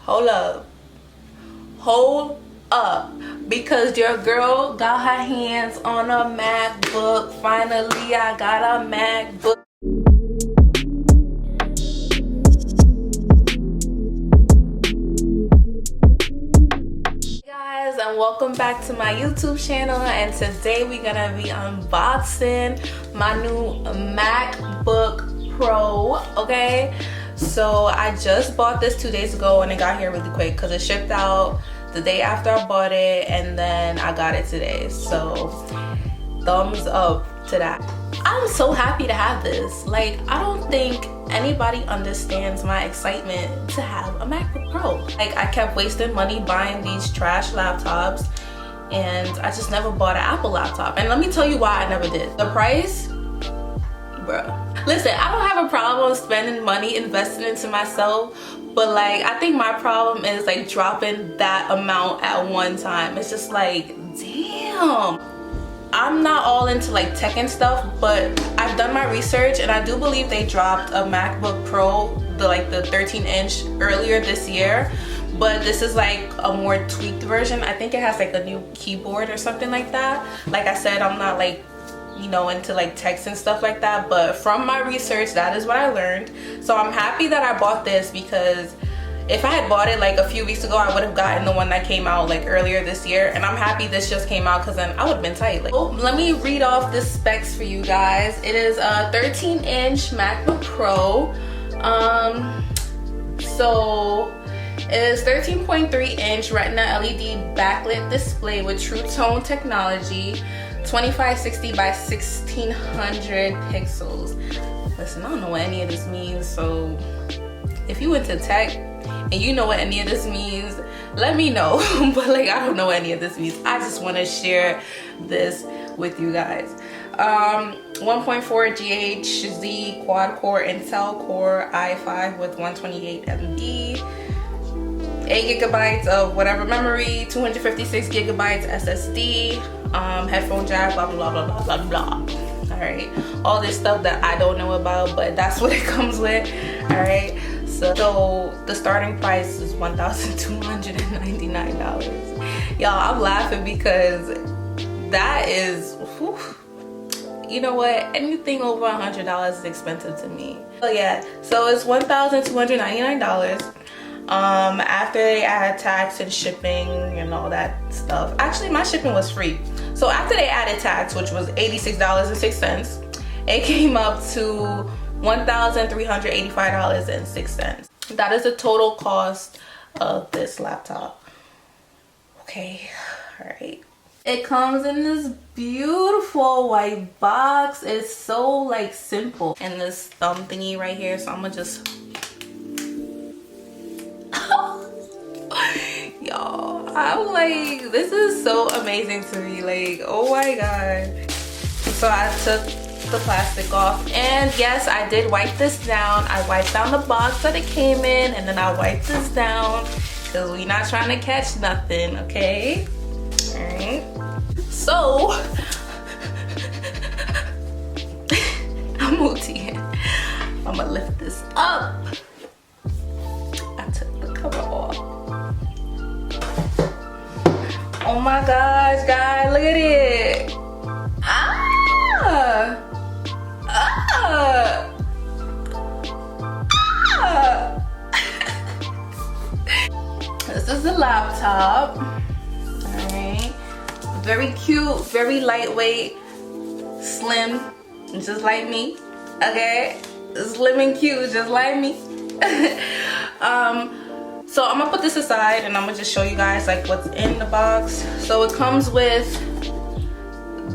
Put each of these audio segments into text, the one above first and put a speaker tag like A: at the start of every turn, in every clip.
A: hold up, hold up, because your girl got her hands on a MacBook. Finally, I got a MacBook. Guys, and welcome back to my YouTube channel, and today we're gonna be unboxing my new MacBook Pro. Okay, so I just bought this 2 days ago and it got here really quick because it shipped out the day after I bought it, and then I got it today. So thumbs up to that. I'm so happy to have this. Like, I don't think anybody understands my excitement to have a MacBook Pro. Like, I kept wasting money buying these trash laptops and I just never bought an Apple laptop. And let me tell you why I never did. The price, bruh. Listen, I don't have a problem spending money investing into myself, but like, I think my problem is like dropping that amount at one time. It's just like, damn. I'm not all into like tech and stuff, but I've done my research and I do believe they dropped a MacBook Pro, the 13-inch earlier this year, but this is like a more tweaked version. I think it has like a new keyboard or something like that. Like I said, I'm not like, you know, into like text and stuff like that, but from my research, that is what I learned. So I'm happy that I bought this, because if I had bought it like a few weeks ago, I would have gotten the one that came out like earlier this year, and I'm happy this just came out because then I would have been tight. Like, oh, let me read off the specs for you guys. It is a 13-inch MacBook Pro. So it is 13.3-inch Retina LED backlit display with True Tone technology, 2560 by 1600 pixels. Listen, I don't know what any of this means, so if you into tech and you know what any of this means, let me know. But like, I don't know what any of this means. I just want to share this with you guys. 1.4 GHz quad core Intel Core i5 with 128 MB, 8 gigabytes of whatever memory, 256 gigabytes SSD, headphone jack, blah blah blah blah blah blah. All right, all this stuff that I don't know about, but that's what it comes with. All right. So the starting price is $1,299. Y'all, I'm laughing because that is, whew, you know what? Anything over $100 is expensive to me. So yeah, so it's $1,299. After they add tax and shipping and all that stuff. Actually, my shipping was free. So after they added tax, which was $86.06, it came up to $1,385.06. That is the total cost of this laptop. Okay, all right. It comes in this beautiful white box. It's so like simple. And this thumb thingy right here, so I'm gonna just y'all, I'm like, this is so amazing to me. Like, oh my god. So I took the plastic off, and yes, I did wipe this down. I wiped down the box that it came in, and then I wiped this down because we're not trying to catch nothing, okay? All right, so I'm gonna lift this up. I took the cover off. Oh my gosh, guys, look at it. This is the laptop. Alright. Very cute, very lightweight, slim, just like me. Okay? Slim and cute, just like me. So I'm gonna put this aside and I'm gonna just show you guys like what's in the box. So it comes with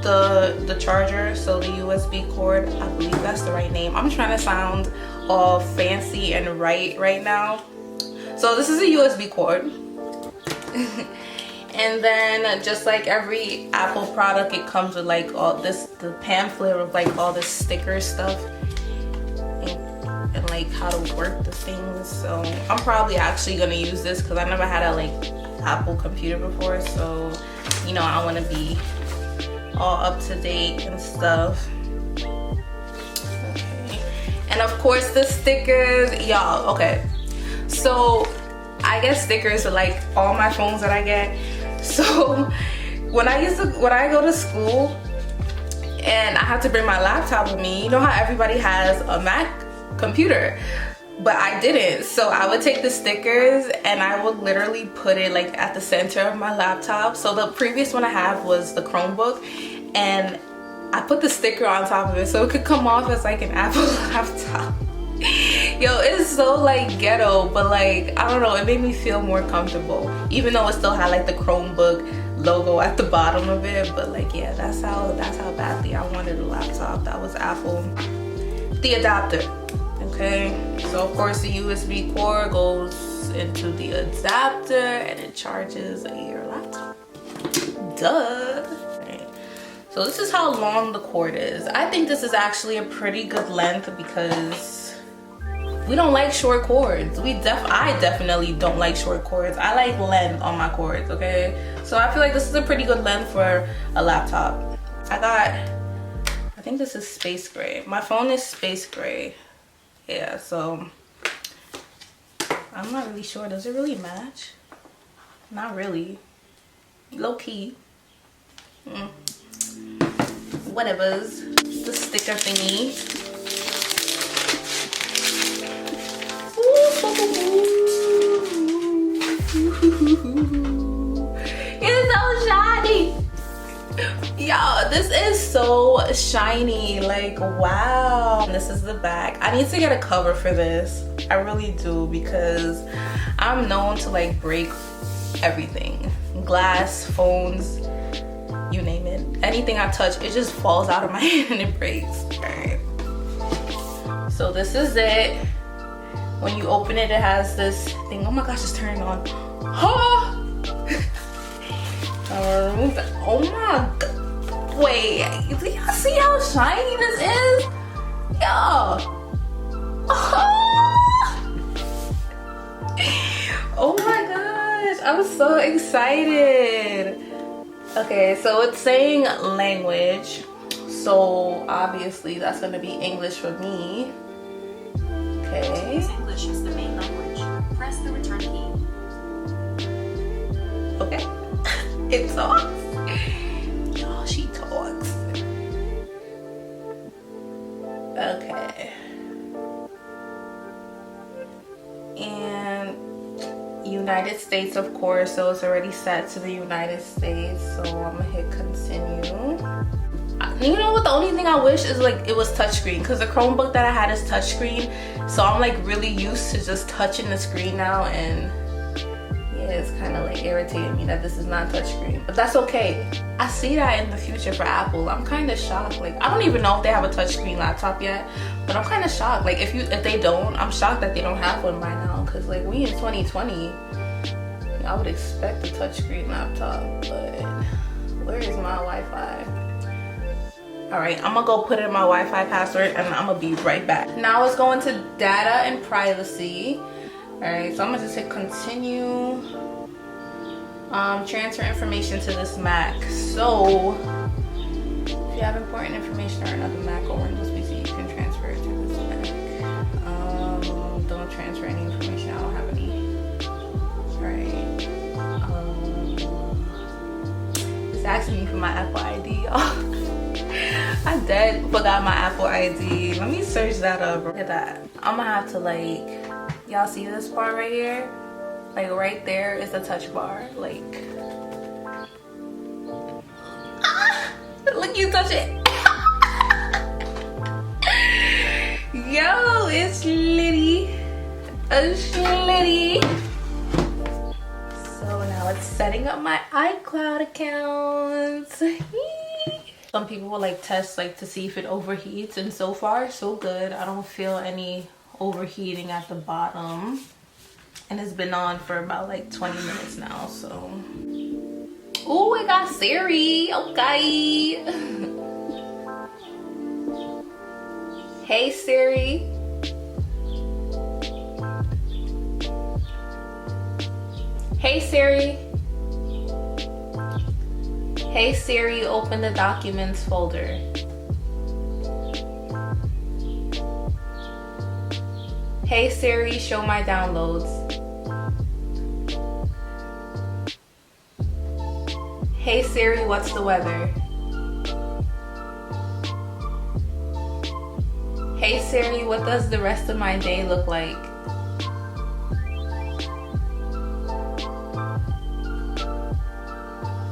A: the charger, so the USB cord, I believe that's the right name. I'm trying to sound all fancy and right now. So this is a USB cord. And then just like every Apple product, it comes with like all this, the pamphlet of like all this sticker stuff and like how to work the things. So I'm probably actually gonna use this because I never had a like Apple computer before, so you know, I want to be all up to date and stuff. Okay. And of course the stickers, y'all. Okay, so I I get stickers for like all my phones that I get. So when I go to school and I have to bring my laptop with me, you know how everybody has a Mac computer, but I didn't. So I would take the stickers and I would literally put it like at the center of my laptop. So the previous one I have was the Chromebook, and I put the sticker on top of it so it could come off as like an Apple laptop. Yo, it's so like ghetto, but like I don't know, it made me feel more comfortable, even though it still had like the Chromebook logo at the bottom of it. But like, yeah, that's how badly I wanted a laptop that was Apple. The adapter, okay, so of course the USB cord goes into the adapter and it charges your laptop. Duh. Right. So this is how long the cord is. I think this is actually a pretty good length because we don't like short cords. I definitely don't like short cords. I like length on my cords, okay? So I feel like this is a pretty good length for a laptop. I think this is space gray. My phone is space gray. Yeah, so I'm not really sure. Does it really match? Not really. Low key. Whatever's. The sticker thingy. It's so shiny. Y'all, this is so shiny, like wow. This is the back. I need to get a cover for this. I really do, because I'm known to like break everything. Glass, phones, you name it. Anything I touch, it just falls out of my hand and it breaks. Alright. So this is it. When you open it, it has this thing. Oh my gosh, it's turning on. Oh! Remove that. Oh my god. Wait, do y'all see how shiny this is? Yo. Oh my gosh, I'm so excited. Okay, so it's saying language. So obviously that's gonna be English for me. Okay.
B: English is the main language. Press the return key.
A: Okay. It talks. Y'all, she talks. Okay. And United States, of course, so it's already set to the United States. So I'm gonna hit continue. You know what, the only thing I wish is like it was touchscreen, because the Chromebook that I had is touchscreen, so I'm like really used to just touching the screen now, and yeah, it's kind of like irritating me that this is not touchscreen, but that's okay. I see that in the future for Apple. I'm kind of shocked. Like I don't even know if they have a touchscreen laptop yet, but I'm kind of shocked. Like if they don't, I'm shocked that they don't have one by now, because like we in 2020, I would expect a touchscreen laptop, but where is my Wi-Fi? All right, I'm gonna go put in my Wi-Fi password and I'm gonna be right back. Now it's going to data and privacy. All right, so I'm gonna just hit continue. Transfer information to this Mac. So if you have important information or another Mac or Windows PC, you can transfer it to this Mac. Don't transfer any information. I don't have any. All right. It's asking me for my Apple ID, y'all. I dead forgot my Apple ID. Let me search that up. Look at that. I'm gonna have to like, y'all see this part right here? Like right there is the touch bar. Like, look, you touch it. Yo, it's litty. It's litty. So now it's setting up my iCloud account. Some people will like test like to see if it overheats, and so far so good. I don't feel any overheating at the bottom, and it's been on for about like 20 minutes now. So oh, I got Siri. Okay. Hey Siri. Hey Siri. Hey Siri, open the documents folder. Hey Siri, show my downloads. Hey Siri, what's the weather? Hey Siri, what does the rest of my day look like?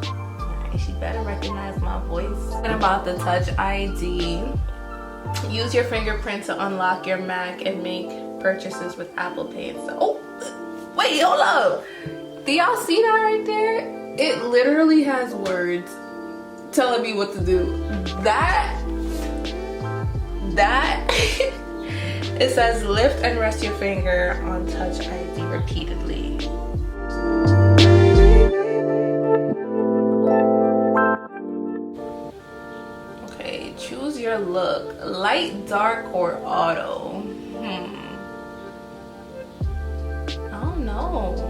A: Alright, she better recognize my voice. What about the Touch ID? Use your fingerprint to unlock your Mac and make purchases with Apple Pay and stuff. Oh, wait, hold up. Do y'all see that right there? It literally has words telling me what to do. That it says lift and rest your finger on Touch ID repeatedly. Okay, choose your look. Light, dark, or auto. I don't know.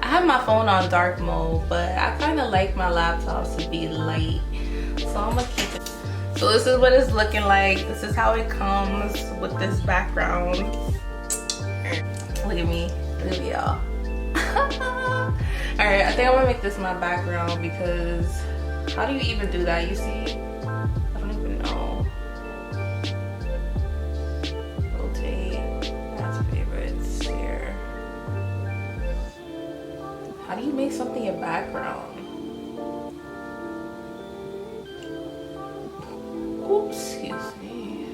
A: I have my phone on dark mode, but I kind of like my laptops to be light, so I'm gonna keep it. So this is what it's looking like. This is how it comes with this background. Look at me, y'all. All right, I think I'm gonna make this my background because how do you even do that? You see, I don't even know. Rotate, that's favorites here. How do you make something your background? Oops, excuse me.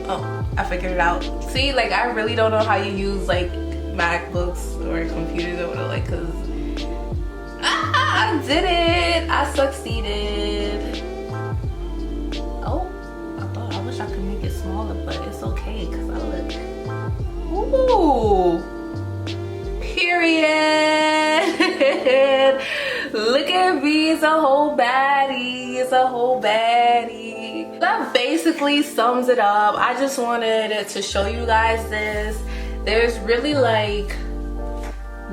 A: Oh, I figured it out. See, like I really don't know how you use like MacBooks or computers or whatever, like, cause I did it. I succeeded. Oh, I wish I could make it smaller, but it's okay cause I look. Ooh. Period. Look at me, it's a whole baddie, it's a whole baddie. That basically sums it up. I just wanted to show you guys this. There's really like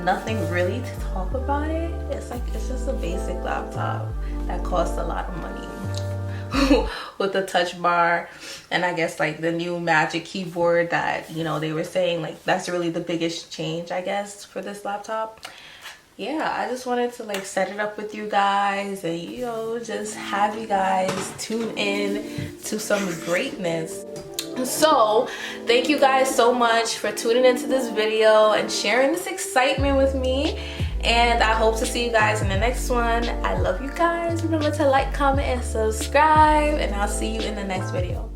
A: nothing really to talk about it. It's just a basic laptop that costs a lot of money with the touch bar, and I guess like the new Magic keyboard that, you know, they were saying like that's really the biggest change I guess for this laptop. Yeah, I just wanted to like set it up with you guys and, you know, just have you guys tune in to some greatness. So thank you guys so much for tuning into this video and sharing this excitement with me, and I hope to see you guys in the next one. I love you guys. Remember to like, comment, and subscribe, and I'll see you in the next video.